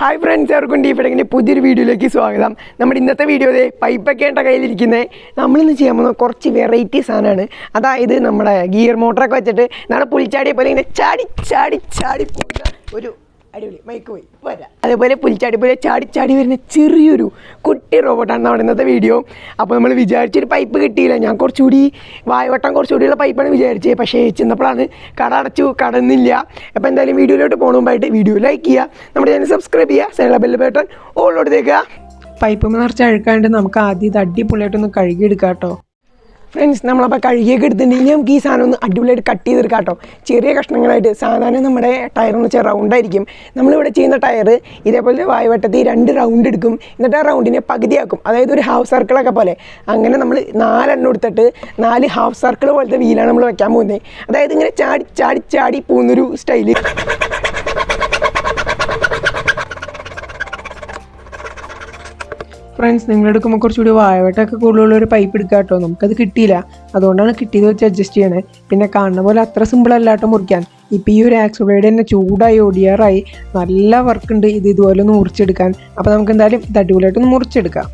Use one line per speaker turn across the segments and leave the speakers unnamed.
Hi friends, എവർക്കും ഡീഫിഡിങ്ങിൻ്റെ പുതിയൊരു വീഡിയോയിലേക്ക് സ്വാഗതം. നമ്മുടെ ഇന്നത്തെ വീഡിയോ പൈപ്പൊക്കെ എൻ്റെ കയ്യിലിരിക്കുന്നത് നമ്മളിന്ന് ചെയ്യാൻ പോകുന്ന കുറച്ച് വെറൈറ്റി സാധനമാണ്. അതായത് നമ്മുടെ ഗിയർ മോട്ടറൊക്കെ വെച്ചിട്ട് നമ്മുടെ പുൽച്ചാടിയെ പോലെ ഇങ്ങനെ ചാടി ചാടി ചാടി പോകുന്ന ഒരു അടിപൊളി മൈക്ക് പോയി വരാം. അതേപോലെ പുൽച്ചാടി പോലെ ചാടി ചാടി വരുന്ന ചെറിയൊരു കുട്ടി റോബോട്ടാണ് നമ്മുടെ ഇന്നത്തെ വീഡിയോ. അപ്പോൾ നമ്മൾ വിചാരിച്ചൊരു പൈപ്പ് കിട്ടിയില്ല. ഞാൻ കുറച്ചുകൂടി വായവട്ടം കുറച്ചുകൂടിയുള്ള പൈപ്പാണ് വിചാരിച്ചത്. പക്ഷേ ചെന്നപ്പോഴാണ് കട അടച്ചു, കടന്നില്ല. അപ്പോൾ എന്തായാലും വീഡിയോയിലോട്ട് പോകുന്ന മുമ്പായിട്ട് വീഡിയോ ലൈക്ക് ചെയ്യുക, നമ്മുടെ ചാനൽ സബ്സ്ക്രൈബ് ചെയ്യുക, സൈഡിലെ ബെൽ ബട്ടൺ ഓളോട് തേക്കുക.
പൈപ്പ് നിറച്ച് അഴുക്കാണ്ട് നമുക്ക് ആദ്യം ഇത് അടിപൊളിയായിട്ടൊന്ന് കഴുകിയെടുക്കാം കേട്ടോ.
ഫ്രണ്ട്സ്, നമ്മളപ്പോൾ കഴുകിയൊക്കെ എടുത്തിട്ടുണ്ടെങ്കിൽ നമുക്ക് ഈ സാധനം ഒന്ന് അടിപൊളിയായിട്ട് കട്ട് ചെയ്തെടുക്കാം കേട്ടോ. ചെറിയ കഷ്ണങ്ങളായിട്ട്. സാധാരണ നമ്മുടെ ടയറെന്ന് വെച്ചാൽ റൗണ്ടായിരിക്കും. നമ്മളിവിടെ ചെയ്യുന്ന ടയർ ഇതേപോലെ വായുവട്ടത്തിൽ 2 റൗണ്ട് എടുക്കും. എന്നിട്ട് ആ റൗണ്ടിനെ പകുതിയാക്കും. അതായത് ഒരു ഹാഫ് സർക്കിളൊക്കെ പോലെ. അങ്ങനെ നമ്മൾ 4 എണ്ണം എടുത്തിട്ട് 4 ഹാഫ് സർക്കിൾ പോലത്തെ വീലാണ് നമ്മൾ വെക്കാൻ പോകുന്നത്. അതായത് ഇങ്ങനെ ചാടി ചാടി ചാടി പോകുന്നൊരു സ്റ്റൈല്.
ഫ്രണ്ട്സ്, നിങ്ങളെടുക്കുമ്പോൾ കുറച്ചുകൂടി വായവട്ടമൊക്കെ കൂടുതലുള്ളൊരു പൈപ്പ് എടുക്കുക കേട്ടോ. നമുക്കത് കിട്ടിയില്ല, അതുകൊണ്ടാണ് കിട്ടിയത് വെച്ച് അഡ്ജസ്റ്റ് ചെയ്യണേ. പിന്നെ കാണുന്ന പോലെ അത്ര സിമ്പിൾ അല്ല കേട്ടോ മുറിക്കാൻ. ഇപ്പോൾ ഈ ഒരു ആക്സിഡൻറ്റ് തന്നെ ചൂടായി ഒടിയാറായി നല്ല വർക്കുണ്ട് ഇതുപോലെ ഒന്ന് മുറിച്ചെടുക്കാൻ. അപ്പോൾ നമുക്ക് എന്തായാലും ഇത് അടിപൊളിയായിട്ടൊന്ന് മുറിച്ചെടുക്കാം.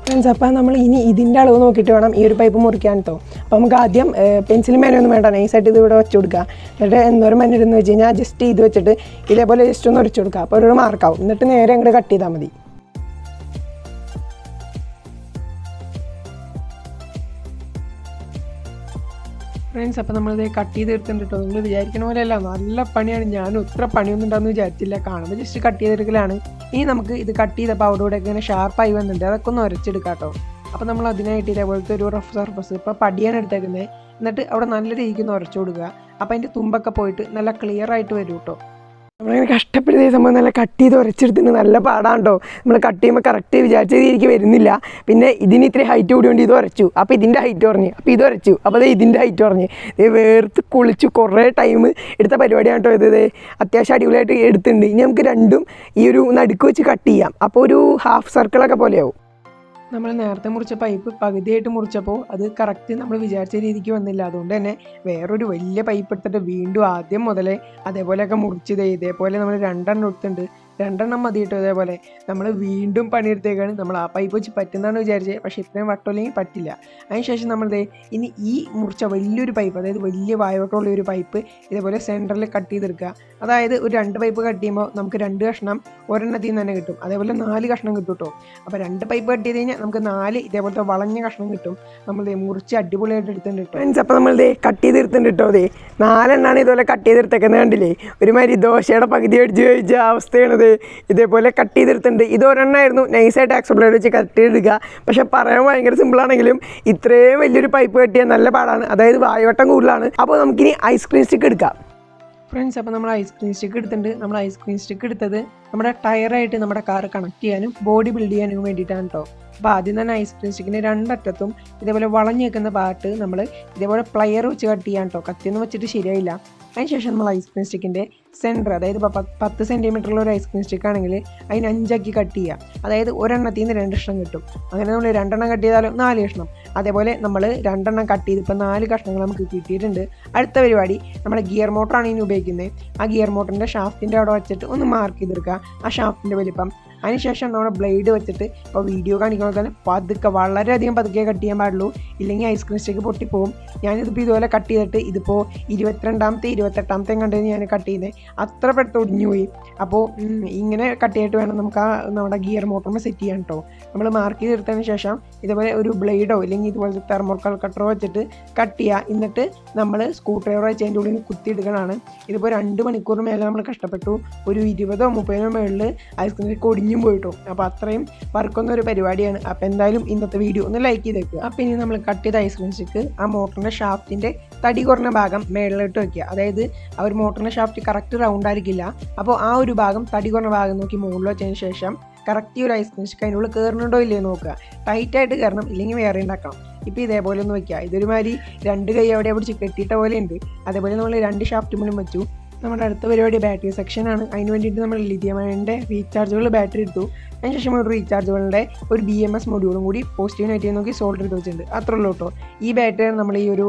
ഫ്രണ്ട്സ്, അപ്പോൾ നമ്മൾ ഇനി ഇതിൻ്റെ അളവ് നോക്കിയിട്ട് വേണം ഈ ഒരു പൈപ്പ് മുറിക്കാൻ കേട്ടോ. അപ്പോൾ നമുക്ക് ആദ്യം പെൻസിലും മേനൊന്നും വേണ്ട, നൈസായിട്ട് ഇത് ഇവിടെ വെച്ച് കൊടുക്കുക. എന്നിട്ട് എന്തോരം മേനിടുന്ന് വെച്ച് കഴിഞ്ഞാൽ ജസ്റ്റ് ഇത് വെച്ചിട്ട് ഇതേപോലെ ജസ്റ്റ് ഒന്ന് ഉരച്ച് കൊടുക്കുക. അപ്പോൾ ഒരു മാർക്കാവും. എന്നിട്ട് നേരെ അങ്ങോട്ട് കട്ട് ചെയ്താൽ മതി.
ഫ്രണ്ട്സ്, അപ്പോൾ നമ്മളിത് കട്ട് ചെയ്ത് എടുത്തിട്ടുണ്ട് കേട്ടോ. നിങ്ങൾ വിചാരിക്കണ പോലെയല്ല, നല്ല പണിയാണ്. ഞാനും ഇത്ര പണിയൊന്നും ഉണ്ടാകുമെന്ന് വിചാരിച്ചില്ല. കാണുമ്പോൾ ജസ്റ്റ് കട്ട് ചെയ്തെടുക്കലാണ്. ഇനി നമുക്ക് ഇത് കട്ട് ചെയ്തപ്പോൾ അവിടെ ഇവിടെ ഇങ്ങനെ ഷാർപ്പായി വന്നിട്ടുണ്ട്, അതൊക്കെ ഒന്ന് ഉരച്ചെടുക്കാം കേട്ടോ. അപ്പോൾ നമ്മൾ അതിനായിട്ട് ഇതേപോലത്തെ ഒരു റഫ് സർഫസ് ഇപ്പോൾ പടിയാണ് എടുത്തേക്കുന്നത്. എന്നിട്ട് അവിടെ നല്ല രീതിക്ക് ഒന്ന് ഉരച്ചു കൊടുക്കുക. അപ്പോൾ അതിൻ്റെ തുമ്പൊക്കെ പോയിട്ട് നല്ല ക്ലിയർ ആയിട്ട് വരും കേട്ടോ.
നമ്മളിങ്ങനെ കഷ്ടപ്പെടുത്തിയ സംഭവം നല്ല കട്ട് ചെയ്ത് ഉരച്ചെടുത്തിട്ട് നല്ല പാടാണ് കേട്ടോ. നമ്മൾ കട്ട് ചെയ്യുമ്പോൾ കറക്റ്റ് വിചാരിച്ച രീതിക്ക് വരുന്നില്ല. പിന്നെ ഇതിന് ഇത്രയും ഹൈറ്റ് കൂടി കൊണ്ട് ഇത് ഉരച്ചു, അപ്പോൾ ഇതിൻ്റെ ഹൈറ്റ് കുറഞ്ഞ്, അപ്പോൾ ഇത് ഉരച്ചു, അപ്പോൾ അത് ഇതിൻ്റെ ഹൈറ്റ് കുറഞ്ഞ് വേർത്ത് കുളിച്ച് കുറേ ടൈം എടുത്ത പരിപാടിയാണ് കേട്ടോ. ഇത് അത്യാവശ്യം അടിപൊളിയായിട്ട് എടുത്തിട്ടുണ്ട്. ഇനി നമുക്ക് രണ്ടും ഈ ഒരു നടുക്ക് വെച്ച് കട്ട് ചെയ്യാം. അപ്പോൾ ഒരു ഹാഫ് സർക്കിളൊക്കെ പോലെയാവും.
നമ്മൾ നേരത്തെ മുറിച്ച പൈപ്പ് പകുതിയായിട്ട് മുറിച്ചപ്പോൾ അത് കറക്റ്റ് നമ്മൾ വിചാരിച്ച രീതിക്ക് വന്നില്ല. അതുകൊണ്ട് തന്നെ വേറൊരു വലിയ പൈപ്പ് എടുത്തിട്ട് വീണ്ടും ആദ്യം മുതലേ അതേപോലെയൊക്കെ മുറിച്ചത്. ഇതേപോലെ നമ്മൾ 2 എണ്ണം എടുത്തിട്ടുണ്ട്. 2 എണ്ണം മതി കേട്ടോ. ഇതേപോലെ നമ്മൾ വീണ്ടും പണിയെടുത്തേക്കാണ്. നമ്മൾ ആ പൈപ്പ് വെച്ച് പറ്റുന്നതാണ് വിചാരിച്ചത്, പക്ഷേ ഇത്രയും വട്ടമില്ലെങ്കിൽ പറ്റില്ല. അതിനുശേഷം നമ്മളിത് ഇനി ഈ മുറിച്ച വലിയൊരു പൈപ്പ്, അതായത് വലിയ വായോട്ടമുള്ള ഒരു പൈപ്പ് ഇതേപോലെ സെൻറ്ററിൽ കട്ട് ചെയ്തെടുക്കുക. അതായത് ഒരു 2 പൈപ്പ് കട്ട് ചെയ്യുമ്പോൾ നമുക്ക് 2 കഷ്ണം ഒരെണ്ണത്തിൽ നിന്ന് തന്നെ കിട്ടും. അതേപോലെ 4 കഷ്ണം കിട്ടും കേട്ടോ. അപ്പോൾ 2 പൈപ്പ് കട്ട് ചെയ്ത് കഴിഞ്ഞാൽ നമുക്ക് 4 ഇതേപോലത്തെ വളഞ്ഞ കഷ്ണം കിട്ടും. നമ്മൾ മുറിച്ച് അടിപൊളിയായിട്ട് എടുത്തിട്ടുണ്ട് കേട്ടോ.
ഫ്രണ്ട്സ്, അപ്പോൾ നമ്മൾ കട്ട് ചെയ്തെടുത്തിട്ടുണ്ട് കേട്ടോ. 4 എണ്ണമാണ് ഇതുപോലെ കട്ട് ചെയ്തെടുത്തേക്കുന്നത്. കണ്ടില്ലേ, ഒരുമാതിരി ദോശയുടെ പകുതി അടിച്ച് കഴിച്ച അവസ്ഥയാണത്. ഇതേപോലെ കട്ട് ചെയ്തെടുത്തിട്ടുണ്ട്. ഇത് ഒരെണ്ണമായിരുന്നു നൈസായിട്ട് ആക്സപ്ലേറ്റ് വെച്ച് കട്ട് ചെയ്തെടുക്കുക. പക്ഷെ പറയാൻ ഭയങ്കര സിമ്പിളാണെങ്കിലും ഇത്രയും വലിയൊരു പൈപ്പ് കട്ട് ചെയ്യാൻ നല്ല പാടാണ്. അതായത് വായുവട്ടം കൂടുതലാണ്. അപ്പോൾ നമുക്കിനി ഐസ്ക്രീം സ്റ്റിക്ക് എടുക്കാം.
ഫ്രണ്ട്സ്, അപ്പോൾ നമ്മൾ ഐസ്ക്രീം സ്റ്റിക്ക് എടുത്തിട്ടുണ്ട്. നമ്മൾ ഐസ്ക്രീം സ്റ്റിക്ക് എടുത്തത് നമ്മുടെ ടയറായിട്ട് നമ്മുടെ കാർ കണക്ട് ചെയ്യാനും ബോഡി ബിൽഡ് ചെയ്യാനും വേണ്ടിയിട്ടാണ് കേട്ടോ. അപ്പോൾ ആദ്യം തന്നെ ഐസ്ക്രീം സ്റ്റിക്കിൻ്റെ 2 അറ്റത്തും ഇതേപോലെ വളഞ്ഞു നിൽക്കുന്ന പാർട്ട് നമ്മൾ ഇതേപോലെ പ്ലയർ വെച്ച് കട്ട് ചെയ്യാൻ കേട്ടോ. കത്തിയൊന്നും വെച്ചിട്ട് ശരിയായില്ല. അതിനുശേഷം നമ്മൾ ഐസ്ക്രീം സ്റ്റിക്കിൻ്റെ സെൻറ്റർ, അതായത് ഇപ്പോൾ 10 സെൻറ്റിമീറ്ററുള്ള ഒരു ഐസ്ക്രീം സ്റ്റിക്ക് ആണെങ്കിൽ അതിന് 5 ആക്കി കട്ട് ചെയ്യുക. അതായത് ഒരെണ്ണത്തിൽ നിന്ന് 2 കഷ്ണം കിട്ടും. അങ്ങനെ നമ്മൾ 2 എണ്ണം കട്ട് ചെയ്താലും 4 കഷ്ണം. അതേപോലെ നമ്മൾ 2 എണ്ണം കട്ട് ചെയ്ത് ഇപ്പോൾ 4 കഷ്ണങ്ങൾ നമുക്ക് കിട്ടിയിട്ടുണ്ട്. അടുത്ത പരിപാടി, നമ്മുടെ ഗിയർ മോട്ടറാണ് ഇനി ഉപയോഗിക്കുന്നത്. ആ ഗിയർ മോട്ടറിൻ്റെ ഷാഫ്റ്റിൻ്റെ അവിടെ വെച്ചിട്ട് ഒന്ന് മാർക്ക് ചെയ്തെടുക്കുക, ആ ഷാഫ്റ്റിൻ്റെ വലിപ്പം. അതിനുശേഷം നമ്മുടെ ബ്ലേഡ് വെച്ചിട്ട് ഇപ്പോൾ വീഡിയോ കാണിക്കുന്നത് തന്നെ പതുക്കെ, വളരെയധികം പതുക്കെ കട്ട് ചെയ്യാൻ പാടുള്ളൂ, ഇല്ലെങ്കിൽ ഐസ്ക്രീം സ്റ്റിക്ക് പൊട്ടിപ്പോവും. ഞാനിതിപ്പോൾ ഇതുപോലെ കട്ട് ചെയ്തിട്ട് ഇതിപ്പോൾ 22ാമത്തെ 28ാമത്തെ കണ്ടത് ഞാൻ കട്ട് ചെയ്യുന്നത്. അത്ര പെട്ടെന്ന് ഒടിഞ്ഞു പോയി. അപ്പോൾ ഇങ്ങനെ കട്ട് ചെയ്തിട്ട് വേണം നമുക്ക് ആ നമ്മുടെ ഗിയർ മോട്ടറിന് സെറ്റ് ചെയ്യാൻ കേട്ടോ. നമ്മൾ മാർക്ക് ചെയ്തെടുത്തതിന് ശേഷം ഇതുപോലെ ഒരു ബ്ലേഡോ ഇല്ലെങ്കിൽ ഇതുപോലത്തെ തെർമോക്കോൾ കട്ടറോ വെച്ചിട്ട് കട്ട് ചെയ്യുക. എന്നിട്ട് നമ്മൾ സ്ക്രൂ ഡ്രൈവർ വെച്ച് അതിൻ്റെ ഉള്ളിൽ കുത്തിയെടുക്കലാണ്. ഇതിപ്പോൾ 2 മണിക്കൂർ മേലെ നമ്മൾ കഷ്ടപ്പെട്ടു. ഒരു 20ഓ 30ഓ മേളിൽ ഐസ്ക്രീം സ്റ്റിക്ക് ഒടിഞ്ഞു പോയിട്ടോ. അപ്പോൾ അത്രയും വർക്കൊന്നൊരു പരിപാടിയാണ്. അപ്പോൾ എന്തായാലും ഇന്നത്തെ വീഡിയോ ഒന്ന് ലൈക്ക് ചെയ്തേക്കുക. അപ്പോൾ ഇനി നമ്മൾ കട്ട് ചെയ്ത ഐസ്ക്രീം സ്റ്റിക്ക് ആ മോട്ടറിൻ്റെ ഷാഫ്റ്റിൻ്റെ തടി കുറഞ്ഞ ഭാഗം മേളിലോട്ട് വയ്ക്കുക. അതായത് ആ ഒരു മോട്ടറിൻ്റെ ഷാഫ്റ്റ് കറക്റ്റ് റൗണ്ട് ആയിരിക്കില്ല. അപ്പോൾ ആ ഒരു ഭാഗം തടി കുറഞ്ഞ ഭാഗം നോക്കി മുകളിൽ വെച്ചതിന് ശേഷം കറക്റ്റ് ഈ ഒരു ഐസ്ക്രീം സ്റ്റിക്ക് അതിനുള്ളിൽ കയറുന്നുണ്ടോ ഇല്ലേ നോക്കുക. ടൈറ്റായിട്ട് കയറണം, ഇല്ലെങ്കിൽ വേറെ ഉണ്ടാക്കണം. ഇപ്പോൾ ഇതേപോലെ ഒന്ന് വയ്ക്കുക. ഇതൊരുമാതിരി 2 കൈ അവിടെ പിടിച്ച് കെട്ടിയിട്ട പോലെ ഉണ്ട്. അതേപോലെ നമ്മൾ 2 ഷാഫ്റ്റ് മുന്നിലും വെച്ചു. നമ്മുടെ അടുത്ത പരിപാടി ബാറ്ററി സെക്ഷനാണ്. അതിന് വേണ്ടിയിട്ട് നമ്മൾ ലിഥിയം അയണിൻ്റെ റീചാർജബിൾ ബാറ്ററി എടുത്തു. അതിനുശേഷം ഒരു റീചാർജബിളിൻ്റെ ഒരു BMS മൊഡ്യൂളും കൂടി പോസിറ്റീവ് നെഗറ്റീവ് നോക്കി സോൾഡർ ചെയ്ത് വെച്ചിട്ടുണ്ട്. അത്രേ ഉള്ളൂ കേട്ടോ. ഈ ബാറ്ററി നമ്മൾ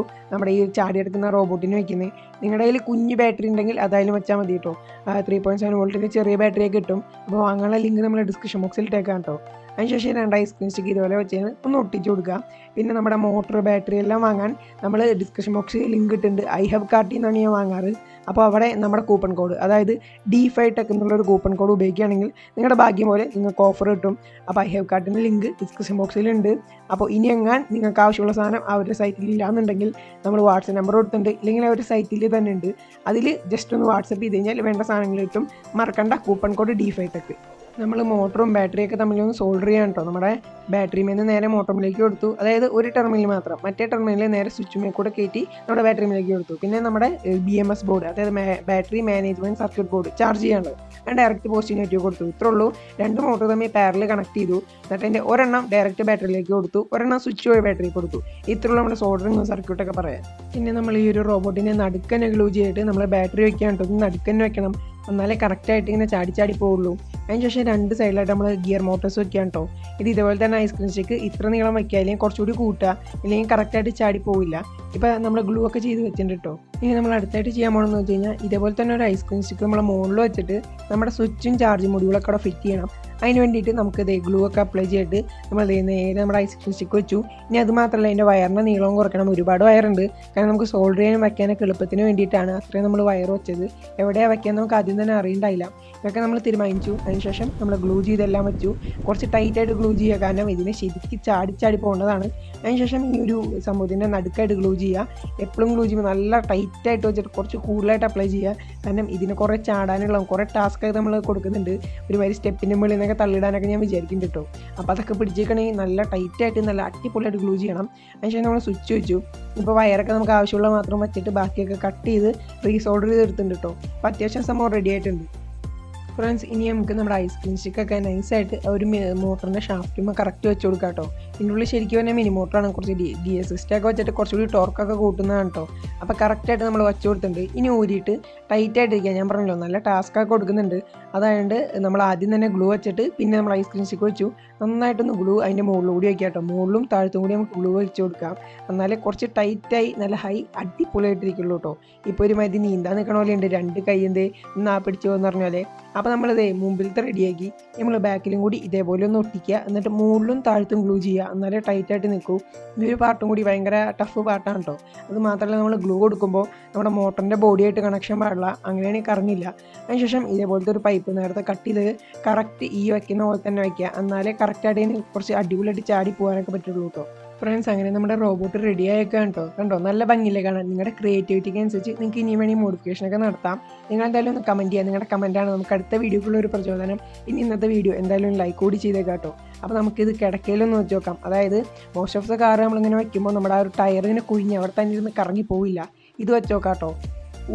നമ്മുടെ ഈ ചാടിയെടുക്കുന്ന റോബോട്ടിന് വെക്കുന്നത്. നിങ്ങളുടെ കയ്യിൽ കുഞ്ഞ് ബാറ്ററി ഉണ്ടെങ്കിൽ അതായാലും വെച്ചാൽ മതി കേട്ടോ. 3.7 വോൾട്ടിൻ്റെ ചെറിയ ബാറ്ററിയൊക്കെ കിട്ടും. അപ്പോൾ വാങ്ങാനുള്ള ലിങ്ക് നമ്മൾ ഡിസ്ക്രിപ്ഷൻ ബോക്സിൽ ഇട്ടേക്കാം കേട്ടോ. അതിനുശേഷം 2 ഐസ്ക്രീം സ്റ്റിക്ക് ഇതുപോലെ വെച്ച് ഒന്ന് ഒട്ടിച്ച് കൊടുക്കുക. പിന്നെ നമ്മുടെ മോട്ടർ ബാറ്ററി എല്ലാം വാങ്ങാൻ നമ്മൾ ഡിസ്ക്രിപ്ഷൻ ബോക്സിൽ ലിങ്ക് ഇട്ടിട്ടുണ്ട്. 𝙬𝙗𝙘𝙗 എന്നാണ് ഞാൻ വാങ്ങാറ്. അപ്പോൾ അവിടെ നമ്മുടെ കൂപ്പൺ കോഡ്, അതായത് D5Tech എന്നുള്ളൊരു കൂപ്പൺ കോഡ് ഉപയോഗിക്കുകയാണെങ്കിൽ നിങ്ങളുടെ ഭാഗ്യം പോലെ നിങ്ങൾക്ക് ഓഫർ കിട്ടും. അപ്പോൾ 𝙬𝙗𝙘𝙗 ലിങ്ക് ഡിസ്ക്രിപ്ഷൻ ബോക്സിലുണ്ട്. അപ്പോൾ ഇനി എങ്ങാൻ നിങ്ങൾക്ക് ആവശ്യമുള്ള സാധനം അവരുടെ സൈറ്റിൽ ഇല്ലാന്നുണ്ടെങ്കിൽ നമ്മൾ വാട്സപ്പ് നമ്പർ കൊടുത്തിട്ടുണ്ട്, ഇല്ലെങ്കിൽ അവരുടെ സൈറ്റിൽ തന്നെ ഉണ്ട്. അതിൽ ജസ്റ്റ് ഒന്ന് വാട്സപ്പ് ചെയ്ത് കഴിഞ്ഞാൽ വേണ്ട സാധനങ്ങൾ കിട്ടും. മറക്കണ്ട, കൂപ്പൺ കോഡ് D5Tech. നമ്മൾ മോട്ടറും ബാറ്ററിയൊക്കെ തമ്മിലൊന്ന് സോൾഡർ ചെയ്യാൻ കേട്ടോ. നമ്മുടെ ബാറ്ററിയിൽ നിന്ന് നേരെ മോട്ടറിലേക്ക് കൊടുത്തു, അതായത് ഒരു ടെർമിനൽ മാത്രം. മറ്റേ ടെർമിനലിൽ നേരെ സ്വിച്ചുമേ കൂടെ കയറ്റി നമ്മുടെ ബാറ്ററിയിലേക്ക് കൊടുത്തു. പിന്നെ നമ്മുടെ BMS ബോർഡ്, അതായത് battery management circuit board charge ചെയ്യാനുള്ളത് ഡയറക്റ്റ് പോസിറ്റീവ് നെഗറ്റീവ് കൊടുത്തു. ഇത്രേ ഉള്ളൂ. 2 മോട്ടർ തമ്മിൽ പാരലൽ കണക്ട് ചെയ്തു. എന്നിട്ട് എൻ്റെ ഒരെണ്ണം ഡയറക്റ്റ് ബാറ്ററിയിലേക്ക് കൊടുത്തു, ഒരെണ്ണം സ്വിച്ച് വഴി ബാറ്ററി കൊടുത്തു. ഇത്രയുള്ള നമ്മുടെ സോൾഡറിങ് സർക്യൂട്ടൊക്കെ പറയാം. പിന്നെ നമ്മൾ ഈ ഒരു റോബോട്ടിനെ നടുക്കന്നെ ഗ്ലൂ ചെയ്തിട്ട് നമ്മൾ ബാറ്ററി വെക്കാൻ കേട്ടോ. നടുക്കന്നെ വെക്കണം, എന്നാലേ കറക്റ്റായിട്ട് ഇങ്ങനെ ചാടി പോവുള്ളൂ. അതിനുശേഷം 2 സൈഡിലായിട്ട് നമ്മൾ ഗിയർ മോട്ടോഴ്സ് വെക്കാൻ കേട്ടോ. ഇത് ഇതുപോലെ തന്നെ ഐസ്ക്രീം സ്റ്റിക്ക് ഇത്ര നീളം വയ്ക്കുക, അല്ലെങ്കിൽ കുറച്ചുകൂടി കൂട്ടുക, ഇല്ലെങ്കിൽ കറക്റ്റായിട്ട് ചാടി പോവില്ല. ഇപ്പോൾ നമ്മൾ ഗ്ലൂ ഒക്കെ ചെയ്ത് വെച്ചിട്ടുണ്ട് കേട്ടോ. ഇനി നമ്മൾ അടുത്തായിട്ട് ചെയ്യാൻ പോകണമെന്ന് വെച്ച് കഴിഞ്ഞാൽ ഇതേപോലെ തന്നെ ഒരു ഐസ്ക്രീം സ്റ്റിക്ക് നമ്മൾ മുകളിൽ വെച്ചിട്ട് നമ്മുടെ സ്വിച്ചും ചാർജ് മൊഡ്യൂളൊക്കെ അവിടെ ഫിറ്റ് ചെയ്യണം. അതിന് വേണ്ടിയിട്ട് നമുക്ക് ഗ്ലൂ ഒക്കെ അപ്ലൈ ചെയ്തിട്ട് നമ്മൾ നേരെ നമ്മുടെ ഐസ്ക്രീം സ്റ്റിക്ക് വെച്ചു. ഇനി അത് മാത്രമല്ല, അതിൻ്റെ വയറിൻ്റെ നീളവും കുറയ്ക്കണം. ഒരുപാട് വയറുണ്ട്, കാരണം നമുക്ക് സോൾഡർ ചെയ്യാനും വയ്ക്കാനൊക്കെ എളുപ്പത്തിന് വേണ്ടിയിട്ടാണ് അത്രയും നമ്മൾ വയർ വെച്ചത്. എവിടെയാണ് വയ്ക്കാൻ നമുക്ക് ആദ്യം തന്നെ അറിയണ്ടായില്ല. ഇതൊക്കെ നമ്മൾ തീരുമാനിച്ചു. അതിനുശേഷം നമ്മൾ ഗ്ലൂ ചെയ്തെല്ലാം വെച്ചു. കുറച്ച് ടൈറ്റായിട്ട് ഗ്ലൂ ചെയ്യുക, കാരണം ഇതിനെ ശരിക്കും ചാടി പോകേണ്ടതാണ്. അതിനുശേഷം ഈ ഒരു സംഭവത്തിൻ്റെ നടുക്കായിട്ട് ഗ്ലൂ ചെയ്യുക. എപ്പോഴും ഗ്ലൂ ചെയ്യുമ്പോൾ നല്ല ടൈറ്റായിട്ട് വെച്ചിട്ട് കുറച്ച് കൂടുതലായിട്ട് അപ്ലൈ ചെയ്യുക, കാരണം ഇതിന് കുറേ ചാടാനുള്ള കുറേ ടാസ്ക്കൊക്കെ നമ്മൾ കൊടുക്കുന്നുണ്ട്. ഒരുമാതിരി സ്റ്റെപ്പിൻ്റെ മുകളിൽ നിന്നൊക്കെ തള്ളിടാനൊക്കെ ഞാൻ വിചാരിക്കുന്നുണ്ട് കേട്ടോ. അപ്പോൾ അതൊക്കെ പിടിച്ചേക്കണമെങ്കിൽ നല്ല ടൈറ്റായിട്ട് നല്ല അടിപൊളിയായിട്ട് ഗ്ലൂ ചെയ്യണം. അതിനുശേഷം നമ്മൾ സ്വിച്ച് വെച്ചു. ഇപ്പോൾ വയറൊക്കെ നമുക്ക് ആവശ്യമുള്ള മാത്രം വെച്ചിട്ട് ബാക്കിയൊക്കെ കട്ട് ചെയ്ത് റീസോൾഡർ ചെയ്തെടുത്തിട്ടുണ്ട് കേട്ടോ. അപ്പോൾ അത്യാവശ്യം സംഭവം റെഡി ആയിട്ടുണ്ട്. ഫ്രണ്ട്സ്, ഇനി നമുക്ക് നമ്മുടെ ഐസ്ക്രീം സ്റ്റിക്കൊക്കെ നൈസായിട്ട് ഒരു മോട്ടറിൻ്റെ ഷാഫ്റ്റുമ്പോൾ കറക്റ്റ് വെച്ച് കൊടുക്കാം കേട്ടോ. ഇതിൻ്റെ ഉള്ളിൽ ശരിക്കും പറഞ്ഞാൽ മിനി മോട്ടറാണ്, കുറച്ച് DSSറ്റൊക്കെ വെച്ചിട്ട് കുറച്ചുകൂടി ടോർക്കൊക്കെ കൂട്ടുന്നതാണ് കേട്ടോ. അപ്പോൾ കറക്റ്റായിട്ട് നമ്മൾ വെച്ച് കൊടുത്തിട്ടുണ്ട്. ഇനി ഊരിയിട്ട് ടൈറ്റായിട്ടിരിക്കുക. ഞാൻ പറഞ്ഞല്ലോ നല്ല ടാസ്ക്കൊക്കെ കൊടുക്കുന്നുണ്ട്. അതായത് നമ്മൾ ആദ്യം തന്നെ ഗ്ലൂ വെച്ചിട്ട് പിന്നെ നമ്മൾ ഐസ്ക്രീം സ്റ്റിക്ക് വെച്ചു. നന്നായിട്ടൊന്ന് ഗ്ലൂ അതിൻ്റെ മുകളിലൂടെ വയ്ക്കാം കേട്ടോ. മുകളിലും താഴത്തും കൂടി നമുക്ക് ഗ്ലൂ വെച്ച് കൊടുക്കാം, എന്നാലേ കുറച്ച് ടൈറ്റായി നല്ല അടിപൊളിയായിട്ടിരിക്കുള്ളൂ കേട്ടോ. ഇപ്പോൾ ഒരു മതി നീന്താൻ നിൽക്കണ പോലെ ഉണ്ട്, 2 കൈ പിടിച്ചു എന്ന് പറഞ്ഞ പോലെ. അപ്പോൾ നമ്മളിത് മുമ്പിലത്തെ റെഡിയാക്കി നമ്മൾ ബാക്കിലും കൂടി ഇതേപോലെ ഒന്ന് ഒട്ടിക്കുക. എന്നിട്ട് മുകളിലും താഴത്തും ഗ്ലൂ ചെയ്യുക, എന്നാലേ ടൈറ്റായിട്ട് നിൽക്കൂ. ഈ ഒരു പാർട്ടും കൂടി ഭയങ്കര ടഫ് പാർട്ടാണ് കേട്ടോ. അത് മാത്രമല്ല, നമ്മൾ ഗ്ലൂ കൊടുക്കുമ്പോൾ നമ്മുടെ മോട്ടറിൻ്റെ ബോഡിയായിട്ട് കണക്ഷൻ പാടില്ല, അങ്ങനെയാണെങ്കിൽ കറങ്ങില്ല. അതിനുശേഷം ഇതേപോലത്തെ ഒരു പൈപ്പ് നേരത്തെ കട്ട് ചെയ്ത് കറക്റ്റ് ഈ വയ്ക്കുന്ന പോലെ തന്നെ വയ്ക്കുക, എന്നാലേ കറക്റ്റായിട്ട് കുറച്ച് അടിപൊളിയായിട്ട് ചാടി പോകാനൊക്കെ പറ്റുള്ളൂ കേട്ടോ. ഫ്രണ്ട്സ്, അങ്ങനെ നമ്മുടെ റോബോട്ട് റെഡി ആയേക്കാം കേട്ടോ. കണ്ടോ, നല്ല ഭംഗിയില്ലേ കാണാൻ. നിങ്ങളുടെ ക്രിയേറ്റിവിറ്റിക്ക് അനുസരിച്ച് നിങ്ങൾക്ക് ഇനി വേണമെങ്കിൽ മോഡിഫിക്കേഷനൊക്കെ നടത്താം. നിങ്ങൾ എന്തായാലും ഒന്ന് കമൻറ്റ് ചെയ്യുക. നിങ്ങളുടെ കമൻറ്റാണ് നമുക്ക് അടുത്ത വീഡിയോക്കുള്ള ഒരു പ്രചോദനം. ഇനി ഇന്നത്തെ വീഡിയോ എന്തായാലും ലൈക്ക് കൂടി ചെയ്തേക്കാം കേട്ടോ. അപ്പോൾ നമുക്കിത് കിടക്കയിലൊന്ന് വെച്ച് നോക്കാം. അതായത് മോസ്റ്റ് ഓഫ് ദ കാർ നമ്മളിങ്ങനെ വയ്ക്കുമ്പോൾ നമ്മുടെ ആ ഒരു ടയറിങ്ങനെ കുഴിഞ്ഞ് അവിടെ തന്നെ ഇരുന്ന് കറങ്ങി പോവില്ല. ഇത് വെച്ച് നോക്കാം കേട്ടോ.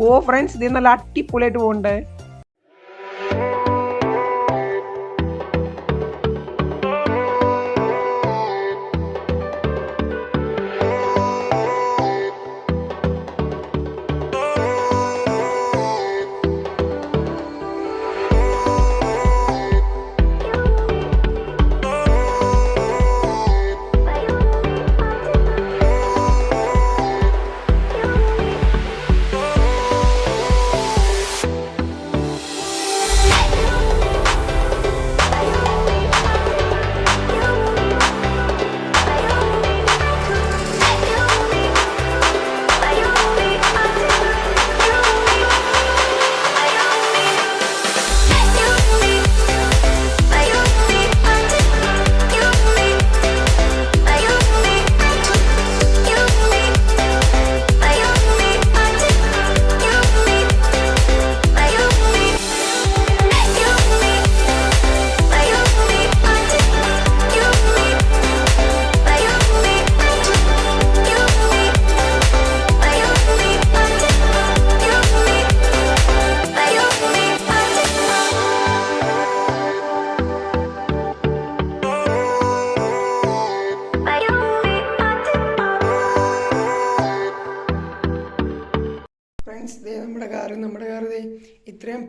ഓ ഫ്രണ്ട്സ്, ഇത് നല്ല അടിപൊളിയായിട്ട് പോകണ്ടേ.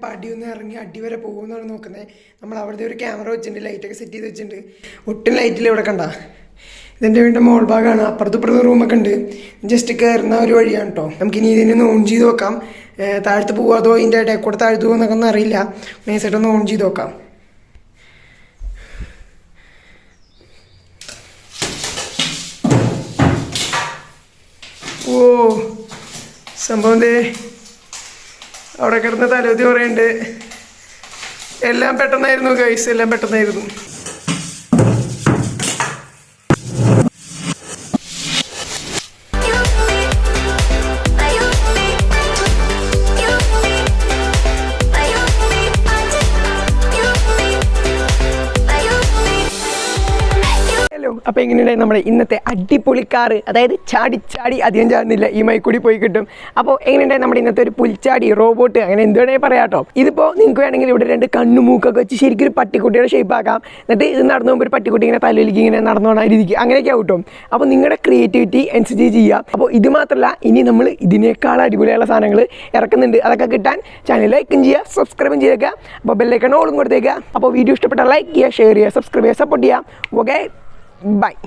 പടിയൊന്നും ഇറങ്ങി അടി വരെ പോകുമെന്നാണ് നോക്കുന്നത്. നമ്മൾ അവിടുത്തെ ഒരു ക്യാമറ വെച്ചിട്ടുണ്ട്, ലൈറ്റൊക്കെ സെറ്റ് ചെയ്ത് വെച്ചിട്ടുണ്ട്. ഒട്ടും ലൈറ്റിൽ ഇവിടെ കണ്ട. ഇതിൻ്റെ വീടിൻ്റെ മോൾ ഭാഗമാണ്. അപ്പുറത്ത് റൂമൊക്കെ ഉണ്ട്. ജസ്റ്റ് കയറുന്ന ഒരു വഴിയാണ് കേട്ടോ. നമുക്കിനി ഇതിനൊന്ന് ഓൺ ചെയ്ത് നോക്കാം. താഴത്ത് പോകാതോ ഇതിൻ്റെ ഇടയിൽ കൂടെ താഴത്ത് പോകുന്നൊക്കെ ഒന്നും അറിയില്ല. നൈസായിട്ടൊന്ന് ഓൺ ചെയ്ത് നോക്കാം. ഓ സംഭവം അവിടെ കിടന്ന് തലവധി പറയുന്നുണ്ട്. എല്ലാം പെട്ടെന്നായിരുന്നു ഗൈസ്, എല്ലാം പെട്ടെന്നായിരുന്നു. അപ്പോൾ എങ്ങനെയുണ്ടായി നമ്മുടെ ഇന്നത്തെ അടിപൊളി കാറ്? അതായത് ചാടി അധികം ചാടുന്നില്ല, ഈ മൈക്കൂടി പോയി കിട്ടും. അപ്പോൾ എങ്ങനെയുണ്ടായി നമ്മുടെ ഇന്നത്തെ ഒരു പുൽച്ചാടി റോബോട്ട്, അങ്ങനെ എന്ത് വേണമെങ്കിൽ പറയാം കേട്ടോ. ഇതിപ്പോൾ നിങ്ങൾക്ക് വേണമെങ്കിൽ ഇവിടെ 2 കണ്ണു മൂക്കൊക്കെ വെച്ച് ശരിക്കും ഒരു പട്ടിക്കുട്ടിയുടെ ഷേപ്പ് ആക്കാം. എന്നിട്ട് ഇത് നടന്നു പോകുമ്പോൾ ഒരു പട്ടിക്കുട്ടി ഇങ്ങനെ തലയിലേക്ക് ഇങ്ങനെ നടന്നു പോകണ രീതിക്ക് അങ്ങനെയൊക്കെ ആവട്ടും. അപ്പോൾ നിങ്ങളുടെ ക്രിയേറ്റിവിറ്റി അനുസരിച്ച് ചെയ്യാം. അപ്പോൾ ഇത് മാത്രമല്ല, ഇനി നമ്മൾ ഇതിനേക്കാൾ അടിപൊളിയുള്ള സാധനങ്ങൾ ഇറക്കുന്നുണ്ട്. അതൊക്കെ കിട്ടാൻ ചാനൽ ലൈക്കും ചെയ്യുക, സബ്സ്ക്രൈബും ചെയ്തേക്കുക. അപ്പോൾ ബെല്ലൈക്കൺ ഓളും കൊടുത്തേക്കുക. അപ്പോൾ വീഡിയോ ഇഷ്ടപ്പെട്ടാൽ ലൈക്ക് ചെയ്യുക, ഷെയർ ചെയ്യുക, സബ്സ്ക്രൈബ് ചെയ്യുക, സപ്പോർട്ട് ചെയ്യുക. Okay, bye.